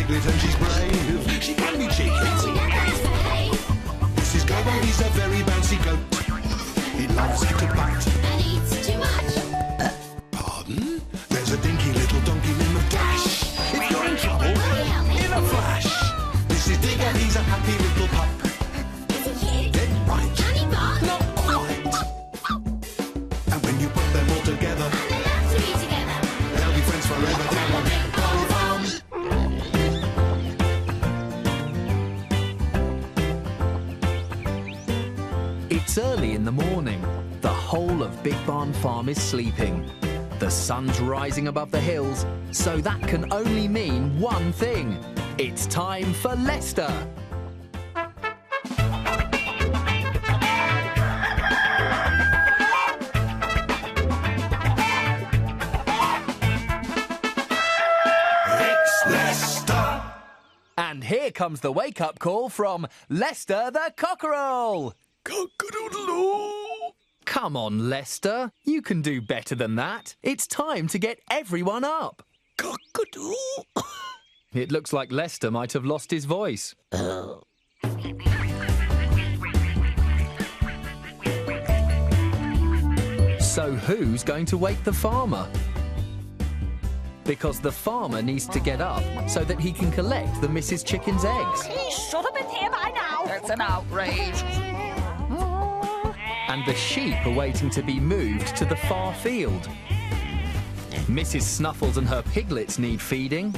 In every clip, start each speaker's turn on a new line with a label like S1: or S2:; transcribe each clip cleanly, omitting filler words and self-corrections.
S1: piglet and she's brave. She can be cheeky. This is Gobo, he's a very bouncy goat. He loves to bat.
S2: And eats too much.
S1: Pardon? There's a dinky little donkey named Dash. If you're in trouble, in a flash. This is Digger, he's a happy little pup.
S2: Is he cute?
S1: Dead right.
S2: Can he bark?
S1: Not quite. And when you put them all together,
S2: And they love to be together.
S1: they'll be friends forever down on Big Barley Farm.
S3: It's early in the morning. The whole of Big Barn Farm is sleeping. The sun's rising above the hills, so that can only mean one thing. It's time for Lester.
S1: It's Lester.
S3: And here comes the wake-up call from Lester the cockerel.
S1: Cock-a-doodle-doo.
S3: Come on, Lester. You can do better than that. It's time to get everyone up.
S1: Cock-a-doodle.
S3: It looks like Lester might have lost his voice. So who's going to wake the farmer? Because the farmer needs to get up so that he can collect the Mrs. Chicken's eggs.
S4: He should have been here by now. It's an outrage.
S3: And the sheep are waiting to be moved to the far field. Mrs. Snuffles and her piglets need feeding.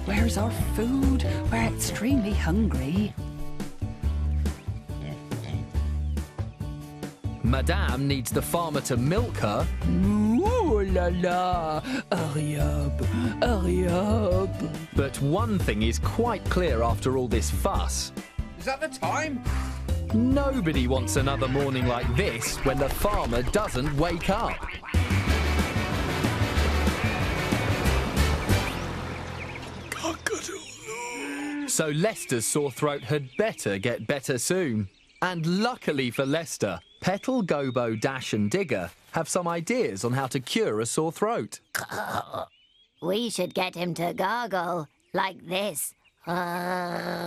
S4: Where's our food? We're extremely hungry.
S3: Madame needs the farmer to milk her.
S4: Ooh la la. Hurry up. Hurry up.
S3: But one thing is quite clear after all this fuss.
S5: Is that the time?
S3: Nobody wants another morning like this when the farmer doesn't wake up.
S1: Cock-a-doodle-doo.
S3: So Lester's sore throat had better get better soon. And luckily for Lester, Petal, Gobo, Dash and Digger have some ideas on how to cure a sore throat.
S2: We should get him to gargle like this. I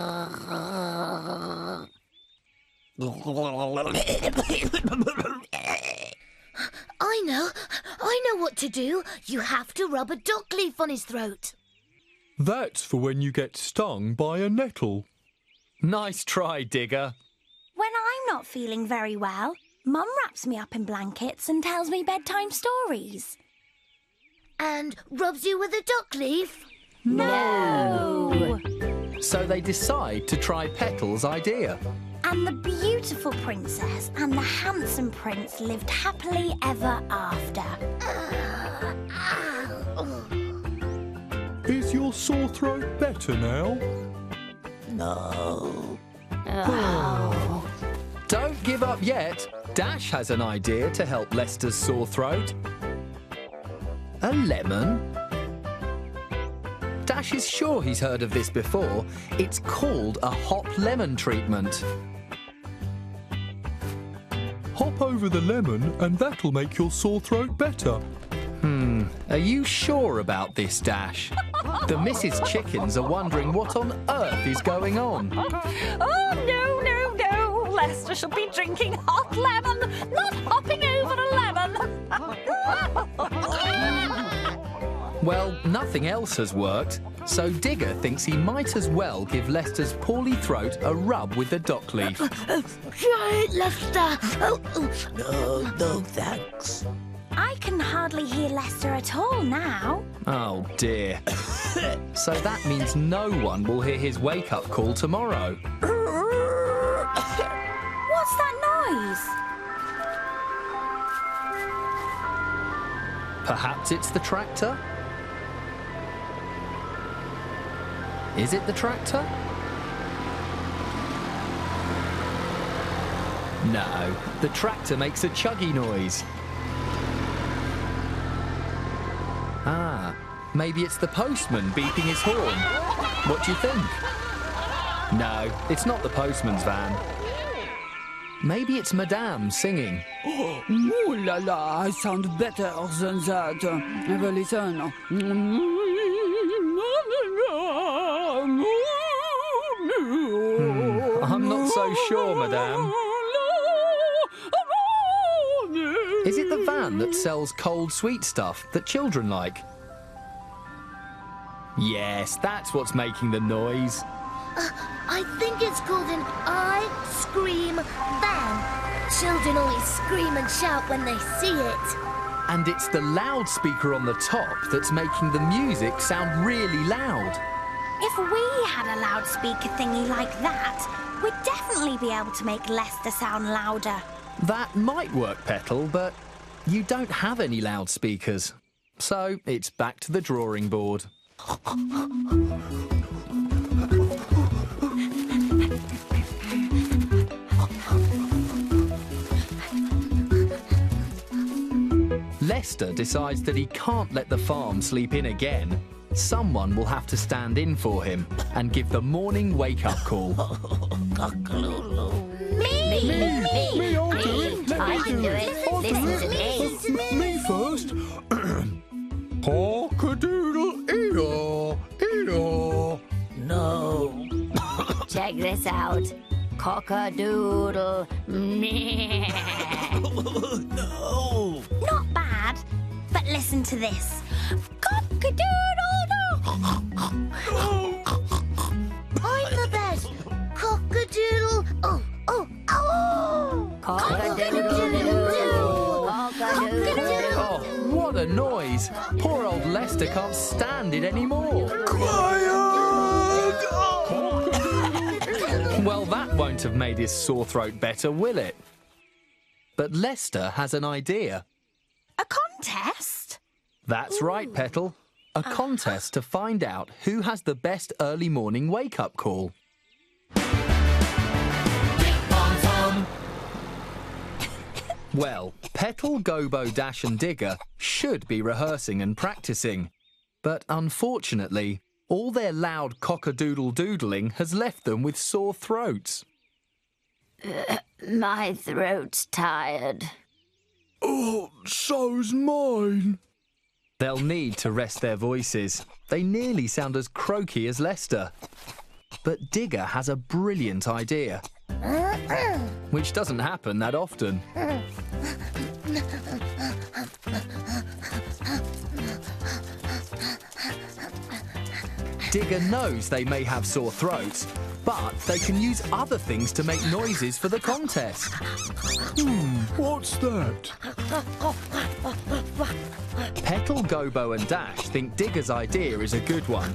S2: know what to do. You have to rub a dock leaf on his throat.
S6: That's for when you get stung by a nettle.
S3: Nice try, Digger.
S7: When I'm not feeling very well, Mum wraps me up in blankets and tells me bedtime stories.
S2: And rubs you with a dock leaf?
S7: No!
S3: So they decide to try Petal's idea.
S7: And the beautiful princess and the handsome prince lived happily ever after.
S6: Is your sore throat better now?
S1: No.
S3: Don't give up yet. Dash has an idea to help Lester's sore throat. A lemon? Dash is sure he's heard of this before. It's called a hop lemon treatment.
S6: Hop over the lemon and that'll make your sore throat better.
S3: Are you sure about this, Dash? The Mrs. Chickens are wondering what on earth is going on.
S4: Oh, no, no, no. Lester should be drinking hot lemon, not hopping over a lemon.
S3: Well, nothing else has worked, so Digger thinks he might as well give Lester's poorly throat a rub with the dock leaf.
S2: Try it, Lester.
S1: No, thanks.
S7: I can hardly hear Lester at all now.
S3: Oh dear. So that means no one will hear his wake-up call tomorrow.
S7: What's that noise?
S3: Perhaps it's the tractor? Is it the tractor? No, the tractor makes a chuggy noise. Ah, maybe it's the postman beeping his horn. What do you think? No, it's not the postman's van. Maybe it's Madame singing.
S4: Ooh la la, I sound better than that. Have a listen.
S3: Sure, madame. Is it the van that sells cold sweet stuff that children like? Yes, that's what's making the noise.
S2: I think it's called an ice cream van. Children always scream and shout when they see it.
S3: And it's the loudspeaker on the top that's making the music sound really loud.
S7: If we had a loudspeaker thingy like that, we'd definitely be able to make Lester sound louder.
S3: That might work, Petal, but you don't have any loudspeakers. So it's back to the drawing board. Lester decides that he can't let the farm sleep in again. Someone will have to stand in for him and give the morning wake-up call.
S6: Me, I'll do it.
S2: I can do it. Listen to me.
S6: Me first. Cock-a-doodle-doo, ee-haw.
S2: No. Check this out. Cock-a-doodle.
S1: No!
S7: Not bad, but listen to this. Cock-a-doodle-doo!
S2: I'm the best. Cock-a-doodle. Oh, oh, oh. Cock-a-doodle-doo. Cock-a-doodle-doo.
S3: Oh, what a noise! Poor old Lester can't stand it anymore. Well, that won't have made his sore throat better, will it? But Lester has an idea.
S7: A contest?
S3: That's right, Petal. A contest to find out who has the best early morning wake-up call. Well, Petal, Gobo, Dash and Digger should be rehearsing and practicing. But unfortunately, all their loud cock-a-doodle-doodling has left them with sore throats.
S2: My throat's tired.
S6: Oh, so's mine.
S3: They'll need to rest their voices. They nearly sound as croaky as Lester. But Digger has a brilliant idea, which doesn't happen that often. Digger knows they may have sore throats, but they can use other things to make noises for the contest.
S6: What's that?
S3: Petal, Gobo and Dash think Digger's idea is a good one.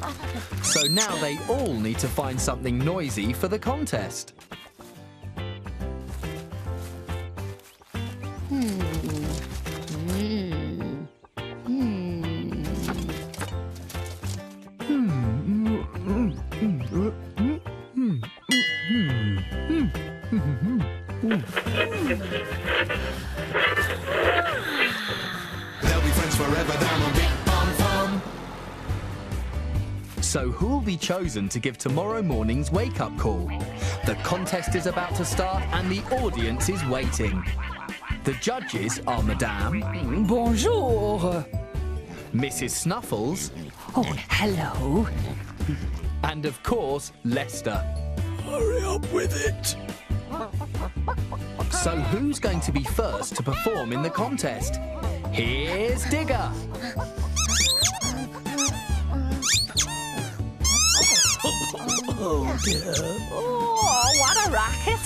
S3: So now they all need to find something noisy for the contest.
S1: They'll be friends forever down on Big Barn Farm.
S3: So who'll be chosen to give tomorrow morning's wake-up call? The contest is about to start and the audience is waiting. The judges are Madame,
S4: Bonjour.
S3: Mrs. Snuffles,
S4: Oh, hello.
S3: and of course, Lester.
S6: Hurry up with it.
S3: So who's going to be first to perform in the contest? Here's Digger.
S6: Oh, dear.
S4: Oh, what a racket.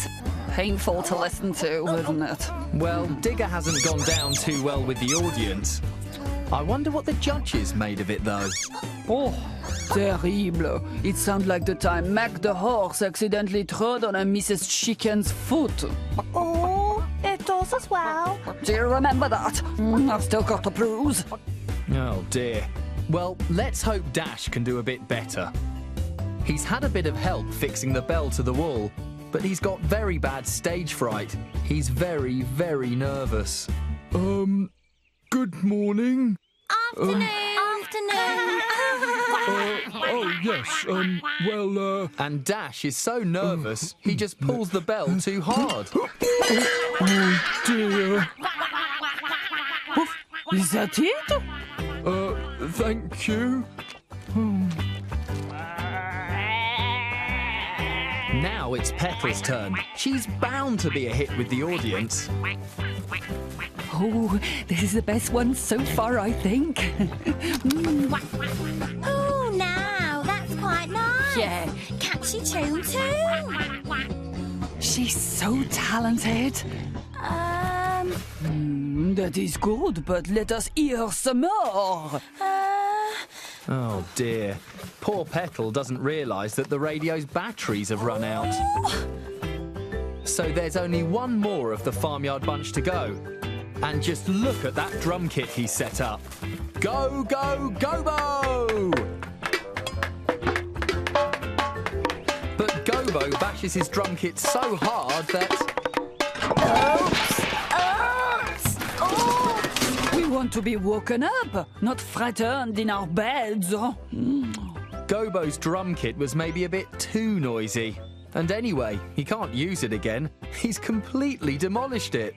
S4: Painful to listen to, isn't it?
S3: Well, Digger hasn't gone down too well with the audience. I wonder what the judges made of it, though.
S5: Oh, terrible. It sounds like the time Mac the horse accidentally trod on a Mrs. Chicken's foot.
S7: Oh, it does as well.
S5: Do you remember that? I've still got the bruise.
S3: Oh, dear. Well, let's hope Dash can do a bit better. He's had a bit of help fixing the bell to the wall, but he's got very bad stage fright. He's very, very nervous.
S6: Good morning.
S7: Afternoon. Afternoon.
S6: Oh, yes,
S3: And Dash is so nervous, he just pulls the bell too hard.
S6: oh dear.
S5: Is that it?
S6: Thank you.
S3: Now Now it's Petal's turn. She's bound to be a hit with the audience.
S5: Oh, this is the best one so far, I think.
S7: Oh, now that's quite nice.
S5: Yeah.
S7: Catchy tune too.
S5: She's so talented. That is good, but let us hear some more.
S3: Oh dear. Poor Petal doesn't realise that the radio's batteries have run out. So there's only one more of the Farmyard bunch to go. And just look at that drum kit he's set up. Go, go, Gobo! But Gobo bashes his drum kit so hard that...
S5: We want to be woken up, not frightened in our beds.
S3: Gobo's drum kit was maybe a bit too noisy. And anyway, he can't use it again. He's completely demolished it.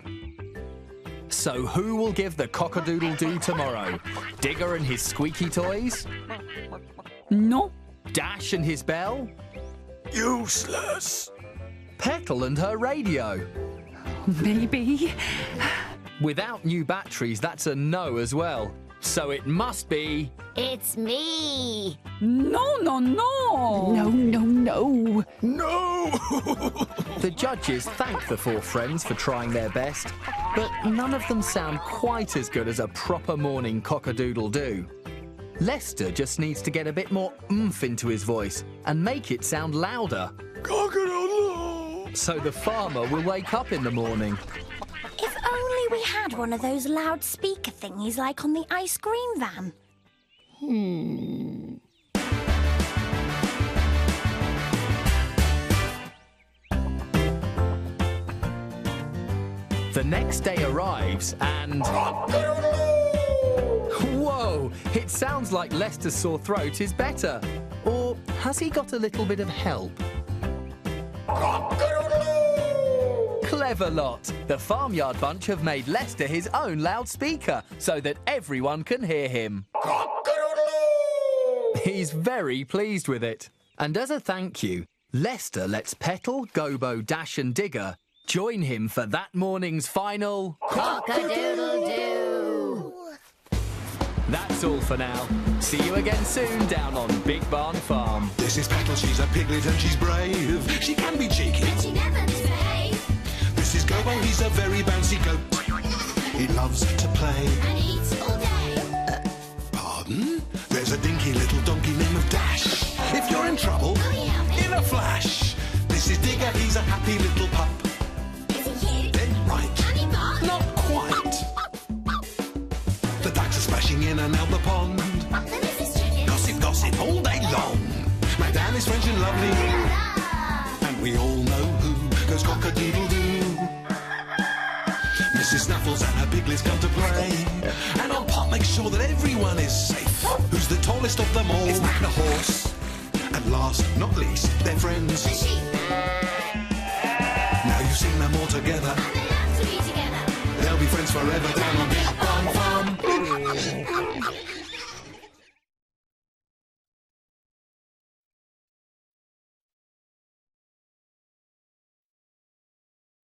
S3: So who will give the cock-a-doodle-doo tomorrow? Digger and his squeaky toys?
S5: No.
S3: Dash and his bell?
S1: Useless.
S3: Petal and her radio?
S5: Maybe.
S3: Without new batteries, that's a no as well. So it must be...
S2: It's me.
S5: No, no, no. No, no, no.
S1: No!
S3: The judges thank the four friends for trying their best, but none of them sound quite as good as a proper morning cock-a-doodle-doo. Lester just needs to get a bit more oomph into his voice and make it sound louder.
S1: Cock-a-doodle-doo!
S3: So the farmer will wake up in the morning.
S7: If only we had one of those loudspeaker thingies like on the ice cream van.
S3: The next day arrives and... Whoa! It sounds like Lester's sore throat is better. Or has he got a little bit of help? Clever lot! The Farmyard bunch have made Lester his own loudspeaker so that everyone can hear him. He's very pleased with it. And as a thank you, Lester lets Petal, Gobo, Dash and Digger join him for that morning's final...
S2: Cock-a-doodle-doo.
S3: That's all for now. See you again soon down on Big Barn Farm.
S1: This is Petal, she's a piglet and she's brave. She can be cheeky.
S2: She never misbehaves.
S1: This is Gobo, he's a very bouncy goat. He loves to play.
S2: And eats all day.
S1: Pardon? There's a dinky little donkey named Dash. If you're in trouble, in a flash. This is Digger, he's a happy little pup.
S2: Is he cute?
S1: Dead right.
S2: And he barks?
S1: Not quite. The ducks are splashing in and out the pond.
S2: The missus chicken.
S1: Gossip, gossip all day long. Madame is French and lovely. And we all know who goes cock-a-doodle-doo. Mrs. Snuffles and her piglets come to play. And old Pop makes sure that everyone is safe. Who's the tallest of them all? It's Mac the horse. And last, not least, they're friends.
S2: The sheep.
S1: Now you've seen them all together.
S2: And they love to be together.
S1: They'll be friends forever down